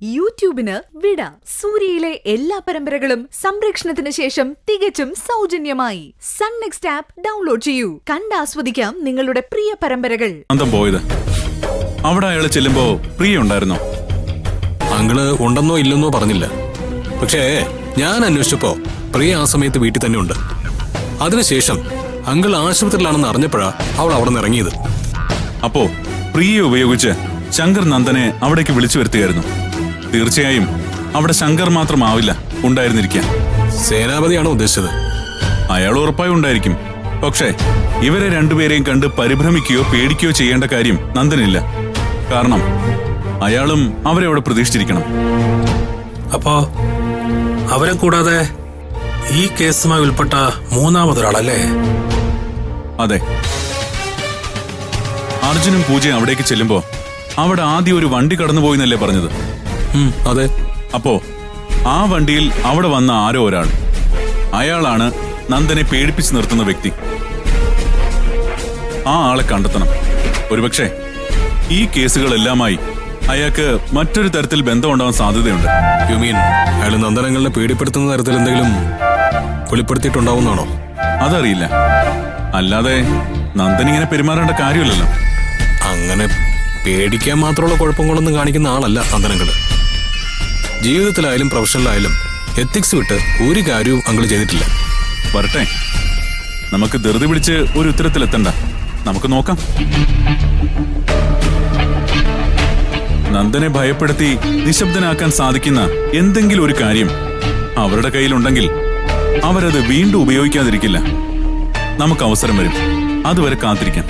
യൂട്യൂബിന് വിട. സൂര്യയിലെ എല്ലാ പരമ്പരകളും സംരക്ഷണത്തിന് ശേഷം തികച്ചും സൗജന്യമായി സൺ നെക്സ്റ്റ് ആപ്പ് ഡൗൺലോഡ് ചെയ്യൂ. കണ്ടാസ്വദിക്കാം നിങ്ങളുടെ പ്രിയ പരമ്പരകൾ. പോയത് അവിടെ അയാള് ചെല്ലുമ്പോ പ്രിയ ഉണ്ടായിരുന്നോ? അങ്കിള് ഉണ്ടെന്നോ ഇല്ലെന്നോ പറഞ്ഞില്ല. പക്ഷേ ഞാൻ അന്വേഷിച്ചപ്പോ പ്രിയ ആ സമയത്ത് വീട്ടിൽ തന്നെ ഉണ്ട്. അതിനുശേഷം അങ്കിൾ ആശുപത്രിയിലാണെന്ന് അറിഞ്ഞപ്പോഴാ അവൾ അവിടെ നിന്ന് ഇറങ്ങിയത്. അപ്പോ പ്രിയയെ ഉപയോഗിച്ച് ശങ്കർ നന്ദനെ അവിടേക്ക് വിളിച്ചു വരുത്തുകയായിരുന്നു. തീർച്ചയായും അവിടെ ശങ്കർ മാത്രമാവില്ല ഉണ്ടായിരുന്നിരിക്കാൻ. സേനാപതിയാണോ ഉദ്ദേശിച്ചത്? അയാൾ ഉറപ്പായും ഉണ്ടായിരിക്കും. പക്ഷേ ഇവരെ രണ്ടുപേരെയും കണ്ട് പരിഭ്രമിക്കുകയോ പേടിക്കുകയോ ചെയ്യേണ്ട കാര്യം നന്ദനില്ല. കാരണം അയാളും അവരെ അവിടെ പ്രതീക്ഷിച്ചിരിക്കണം. അപ്പോ അവരെ കൂടാതെ ഈ കേസുമായി ഉൾപ്പെട്ട മൂന്നാമതൊരാളല്ലേ? അതെ. അർജുനും പൂജയും അവിടേക്ക് ചെല്ലുമ്പോ അവിടെ ആദ്യം ഒരു വണ്ടി കടന്നുപോയിന്നല്ലേ പറഞ്ഞത്? അതെ. അപ്പോ ആ വണ്ടിയിൽ അവിടെ വന്ന ആരോ ഒരാൾ, അയാളാണ് നന്ദനെ പേടിപ്പിച്ചു നിർത്തുന്ന വ്യക്തി. ആ ആളെ കണ്ടെത്തണം. ഒരുപക്ഷെ ഈ കേസുകളെല്ലാമായി അയാൾക്ക് മറ്റൊരു തരത്തിൽ ബന്ധമുണ്ടാവാൻ സാധ്യതയുണ്ട്. യു മീൻ അയാൾ നന്ദനങ്ങളെ പേടിപ്പെടുത്തുന്ന തരത്തിൽ എന്തെങ്കിലും വെളിപ്പെടുത്തിയിട്ടുണ്ടാവുന്നാണോ? അതറിയില്ല. അല്ലാതെ നന്ദൻ ഇങ്ങനെ പെരുമാറേണ്ട കാര്യമില്ലല്ലോ. അങ്ങനെ പേടിക്കാൻ മാത്രമുള്ള കുഴപ്പങ്ങളൊന്നും കാണിക്കുന്ന ആളല്ല നന്ദനങ്ങള്. ജീവിതത്തിലായാലും പ്രൊഫഷണലായാലും എത്തിക്സ് വിട്ട് ഒരു കാര്യവും അങ്കിള് ചെയ്തിട്ടില്ല. വരട്ടെ, നമുക്ക് ധൃതി പിടിച്ച് ഒരു ഉത്തരത്തിലെത്തണ്ട. നമുക്ക് നോക്കാം. നന്ദനെ ഭയപ്പെടുത്തി നിശബ്ദനാക്കാൻ സാധിക്കുന്ന എന്തെങ്കിലും ഒരു കാര്യം അവരുടെ കയ്യിലുണ്ടെങ്കിൽ അവരത് വീണ്ടും ഉപയോഗിക്കാതിരിക്കില്ല. നമുക്ക് അവസരം വരും. അതുവരെ കാത്തിരിക്കാം.